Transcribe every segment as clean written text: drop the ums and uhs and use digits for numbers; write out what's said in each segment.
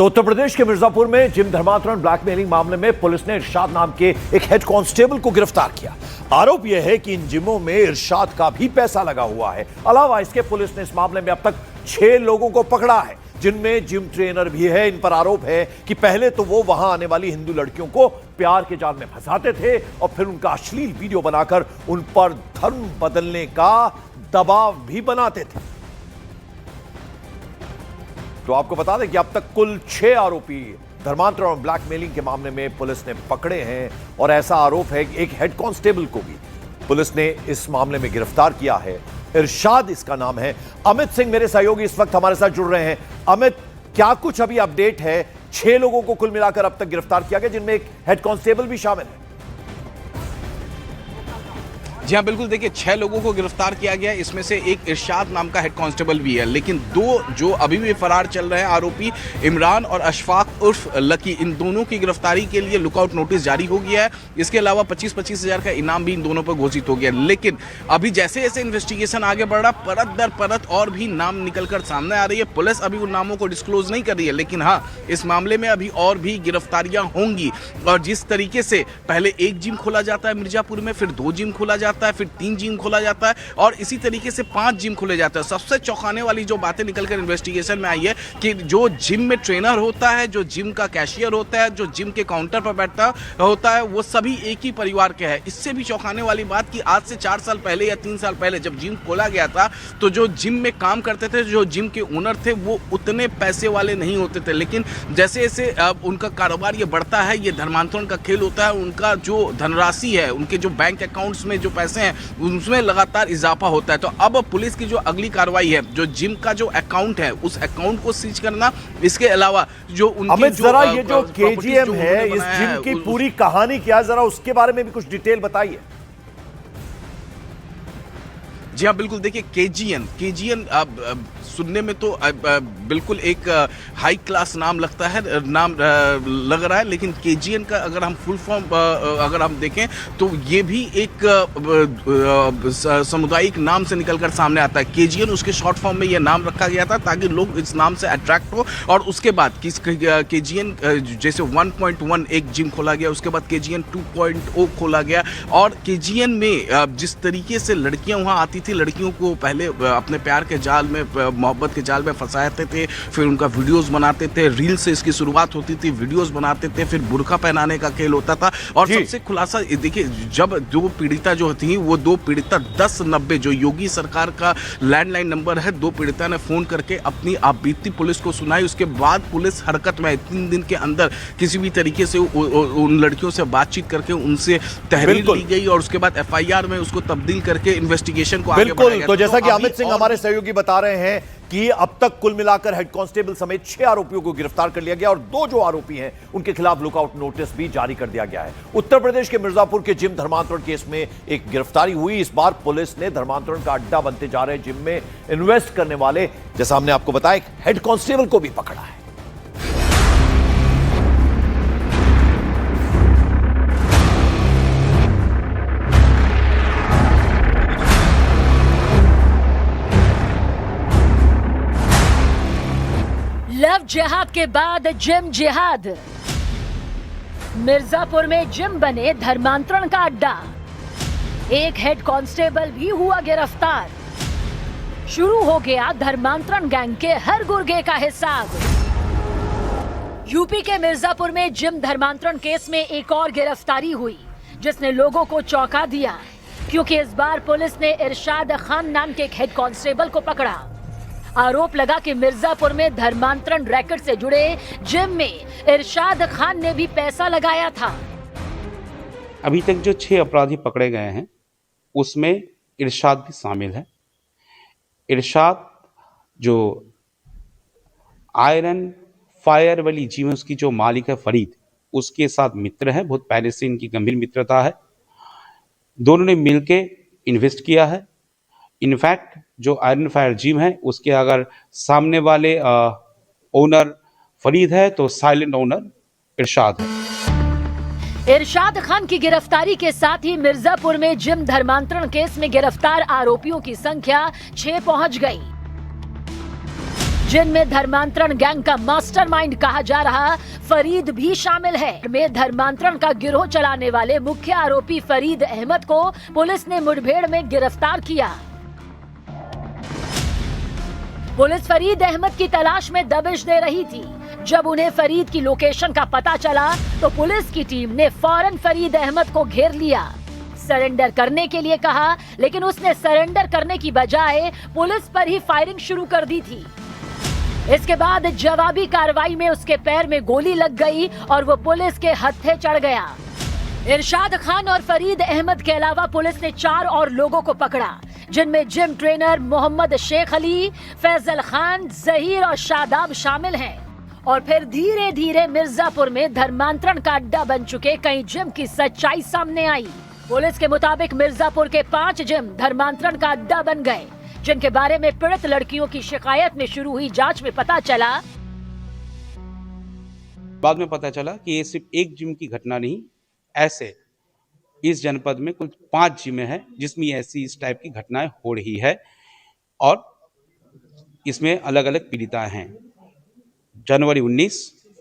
तो उत्तर प्रदेश के मिर्जापुर में जिम धर्मांतरण ब्लैकमेलिंग मामले में पुलिस ने इरशाद नाम के एक हेड कांस्टेबल को गिरफ्तार किया। आरोप यह है कि इन जिमों में इरशाद का भी पैसा लगा हुआ है। अलावा इसके पुलिस ने इस मामले में अब तक 6 लोगों को पकड़ा है, जिनमें जिम ट्रेनर भी है। इन पर आरोप है कि पहले तो वो वहां आने वाली हिंदू लड़कियों को प्यार के जाल में फंसाते थे और फिर उनका अश्लील वीडियो बनाकर उन पर धर्म बदलने का दबाव भी बनाते थे। तो आपको बता दें कि अब तक कुल 6 आरोपी धर्मांतरण और ब्लैकमेलिंग के मामले में पुलिस ने पकड़े हैं और ऐसा आरोप है कि एक हेड कांस्टेबल को भी पुलिस ने इस मामले में गिरफ्तार किया है। इरशाद इसका नाम है। अमित सिंह मेरे सहयोगी इस वक्त हमारे साथ जुड़ रहे हैं। अमित, क्या कुछ अभी अपडेट है? 6 लोगों को कुल मिलाकर अब तक गिरफ्तार किया गया, जिनमें एक हेड कांस्टेबल भी शामिल है। जी हाँ, बिल्कुल। देखिए, 6 लोगों को गिरफ्तार किया गया। इसमें से एक इरशाद नाम का हेड कांस्टेबल भी है, लेकिन 2 जो अभी भी फरार चल रहे हैं आरोपी, इमरान और अशफाक उर्फ लकी, इन दोनों की गिरफ्तारी के लिए लुकआउट नोटिस जारी हो गया है। इसके अलावा 25-25 हज़ार का इनाम भी इन दोनों पर घोषित हो गया। लेकिन अभी जैसे जैसे इन्वेस्टिगेशन आगे बढ़ रहा, परत दर परत और भी नाम निकलकर सामने आ रही है। पुलिस अभी उन नामों को डिस्क्लोज नहीं कर रही है, लेकिन हाँ, इस मामले में अभी और भी गिरफ्तारियां होंगी। और जिस तरीके से पहले एक जिम खोला जाता है मिर्जापुर में, फिर 2 जिम खोला जाता है, फिर 3 जिम खोला जाता है और इसी तरीके से 5 जिम खोले जाते हैं। सबसे चौंकाने वाली जो बातें निकलकर इन्वेस्टिगेशन में आई है कि जो जिम में ट्रेनर होता है, जो जिम का कैशियर होता है, जो जिम के काउंटर पर बैठता होता है, वो सभी एक ही परिवार के हैं। इससे भी चौंकाने वाली बात कि आज से 4 साल पहले या 3 साल पहले जब जिम खोला गया था, तो जो जिम में काम करते थे, जो जिम के ओनर थे, वो उतने पैसे वाले नहीं होते थे। लेकिन जैसे जैसे उनका कारोबार ये बढ़ता है, ये धर्मांतरण का खेल होता है, उनका जो धनराशि है, उनके जो बैंक अकाउंट्स में जो पैसे हैं, उसमें लगातार इजाफा होता है। तो अब पुलिस की जो अगली कार्रवाई है, जो जिम का जो अकाउंट है, उस अकाउंट को सीज करना, इसके अलावा जो उनके जरा ये जो केजीएम है, इस जिम की पूरी कहानी क्या, जरा उसके बारे में भी कुछ डिटेल बताइए। जी हाँ, बिल्कुल। देखिए, केजीएन सुनने में तो बिल्कुल एक हाई क्लास नाम लगता है, नाम लग रहा है, लेकिन केजीएन का अगर हम फुल फॉर्म अगर हम देखें तो ये भी एक सामुदायिक नाम से निकलकर सामने आता है। केजीएन, उसके शॉर्ट फॉर्म में ये नाम रखा गया था ताकि लोग इस नाम से अट्रैक्ट हो। और उसके बाद केजीएन जैसे 1.1 एक जिम खोला गया, उसके बाद केजीएन 2.0 खोला गया। और केजीएन में जिस तरीके से लड़कियां वहां आती थी, लड़कियों को पहले अपने प्यार के जाल में, मोहब्बत के जाल में फंसाते थे, फिर उनका वीडियोस बनाते थे। रील से इसकी शुरुआत होती थी, वीडियोस बनाते थे, फिर बुर्का पहनाने का खेल होता था। और सबसे खुलासा देखिए, जब 2 पीड़िता जो थी, वो 2 पीड़िता 1090 जो योगी सरकार का लैंडलाइन नंबर है, 2 पीड़िता ने फोन करके अपनी आपबीती पुलिस को सुनाई। उसके बाद पुलिस हरकत में 3 दिन के अंदर किसी भी तरीके से उन लड़कियों से बातचीत करके उनसे तहरीर ली गई और उसके बाद FIR में उसको तब्दील करके इन्वेस्टिगेशन को आगे बढ़ाया गया। तो जैसा कि अमित सिंह हमारे सहयोगी बता रहे हैं कि अब तक कुल मिलाकर हेड कांस्टेबल समेत 6 आरोपियों को गिरफ्तार कर लिया गया और 2 जो आरोपी हैं उनके खिलाफ लुकआउट नोटिस भी जारी कर दिया गया है। उत्तर प्रदेश के मिर्जापुर के जिम धर्मांतरण केस में एक गिरफ्तारी हुई। इस बार पुलिस ने धर्मांतरण का अड्डा बनते जा रहे जिम में इन्वेस्ट करने वाले, जैसा हमने आपको बताया, एक हेड कांस्टेबल को भी पकड़ा है। लव जिहाद के बाद जिम जिहाद। मिर्जापुर में जिम बने धर्मांतरण का अड्डा। एक हेड कांस्टेबल भी हुआ गिरफ्तार। शुरू हो गया धर्मांतरण गैंग के हर गुर्गे का हिसाब। यूपी के मिर्जापुर में जिम धर्मांतरण केस में एक और गिरफ्तारी हुई, जिसने लोगों को चौंका दिया, क्योंकि इस बार पुलिस ने इरशाद खान नाम के एक हेड कांस्टेबल को पकड़ा। आरोप लगा कि मिर्जापुर में धर्मांतरण रैकेट से जुड़े जिम में इरशाद खान ने भी पैसा लगाया था। अभी तक जो 6 अपराधी पकड़े गए हैं, उसमें इरशाद भी शामिल है। इरशाद जो आयरन फायर वाली जिम, उसकी जो मालिक है फरीद, उसके साथ मित्र है, बहुत पहले से इनकी गंभीर मित्रता है। दोनों ने मिलके इन्वेस्ट किया है। इनफैक्ट जो आयरन फायर जिम है, उसके अगर सामने वाले ओनर फरीद है तो साइलेंट ओनर इरशाद है। इरशाद खान की गिरफ्तारी के साथ ही मिर्जापुर में जिम धर्मांतरण केस में गिरफ्तार आरोपियों की संख्या 6 पहुंच गई। जिनमें धर्मांतरण गैंग का मास्टरमाइंड कहा जा रहा फरीद भी शामिल है। में धर्मांतरण का गिरोह चलाने वाले मुख्य आरोपी फरीद अहमद को पुलिस ने मुठभेड़ में गिरफ्तार किया। पुलिस फरीद अहमद की तलाश में दबिश दे रही थी। जब उन्हें फरीद की लोकेशन का पता चला तो पुलिस की टीम ने फौरन फरीद अहमद को घेर लिया, सरेंडर करने के लिए कहा, लेकिन उसने सरेंडर करने की बजाय पुलिस पर ही फायरिंग शुरू कर दी थी। इसके बाद जवाबी कार्रवाई में उसके पैर में गोली लग गई और वो पुलिस के हत्थे चढ़ गया। इरशाद खान और फरीद अहमद के अलावा पुलिस ने 4 और लोगों को पकड़ा, जिनमें जिम ट्रेनर मोहम्मद शेख अली, फैजल खान, जहीर और शादाब शामिल हैं। और फिर धीरे धीरे मिर्जापुर में धर्मांतरण का अड्डा बन चुके कई जिम की सच्चाई सामने आई। पुलिस के मुताबिक मिर्जापुर के 5 जिम धर्मांतरण का अड्डा बन गए, जिनके बारे में पीड़ित लड़कियों की शिकायत में शुरू हुई जांच में पता चला। बाद में पता चला कि ये सिर्फ एक जिम की घटना नहीं, ऐसे इस जनपद में कुल 5 जिम है जिसमें ऐसी इस टाइप की घटनाएं हो रही है और इसमें अलग अलग पीड़िता हैं। जनवरी 19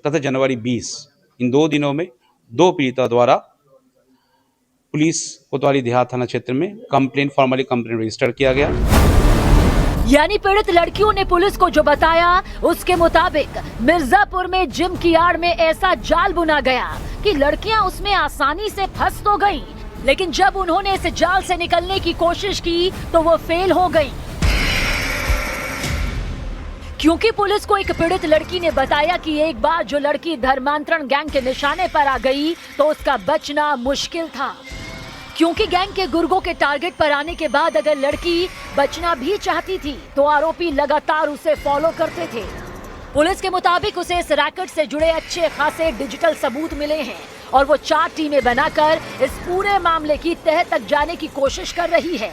तथा जनवरी 20 इन 2 दिनों में 2 पीड़िता द्वारा पुलिस कोतवाली देहात थाना क्षेत्र में फॉर्मली कंप्लेंट रजिस्टर किया गया। यानी पीड़ित लड़कियों ने पुलिस को जो बताया उसके मुताबिक मिर्जापुर में जिम की आड़ में ऐसा जाल बुना गया कि लड़कियां उसमें आसानी से फंस तो गईं, लेकिन जब उन्होंने इस जाल से निकलने की कोशिश की तो वो फेल हो गईं। क्योंकि पुलिस को एक पीड़ित लड़की ने बताया कि एक बार जो लड़की धर्मांतरण गैंग के निशाने पर आ गई तो उसका बचना मुश्किल था, क्योंकि गैंग के गुर्गों के टारगेट पर आने के बाद अगर लड़की बचना भी चाहती थी तो आरोपी लगातार उसे फॉलो करते थे। पुलिस के मुताबिक उसे इस रैकेट से जुड़े अच्छे खासे डिजिटल सबूत मिले हैं और वो 4 टीमें बनाकर इस पूरे मामले की तह तक जाने की कोशिश कर रही है।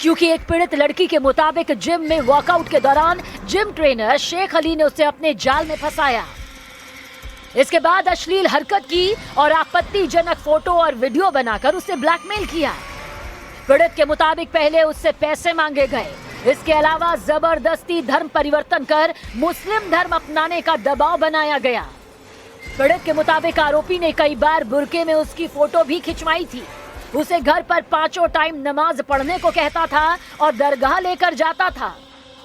क्योंकि एक पीड़ित लड़की के मुताबिक जिम में वर्कआउट के दौरान जिम ट्रेनर शेख अली ने उसे अपने जाल में फंसाया। इसके बाद अश्लील हरकत की और आपत्तिजनक फोटो और वीडियो बनाकर उसे ब्लैकमेल किया। पीड़ित के मुताबिक पहले उससे पैसे मांगे गए। इसके अलावा जबरदस्ती धर्म परिवर्तन कर मुस्लिम धर्म अपनाने का दबाव बनाया गया। पीड़ित के मुताबिक आरोपी ने कई बार बुर्के में उसकी फोटो भी खिंचवाई थी। उसे घर पर 5 टाइम नमाज पढ़ने को कहता था और दरगाह लेकर जाता था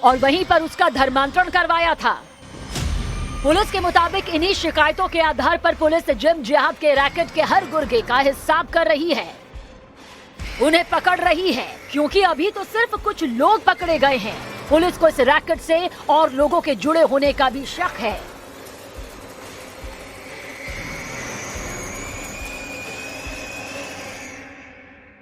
और वहीं पर उसका धर्मांतरण करवाया था। पुलिस के मुताबिक इन्हीं शिकायतों के आधार पर पुलिस जिम जिहाद के रैकेट के हर गुर्गे का हिसाब कर रही है, उन्हें पकड़ रही है, क्योंकि अभी तो सिर्फ कुछ लोग पकड़े गए हैं। पुलिस को इस रैकेट से और लोगों के जुड़े होने का भी शक है।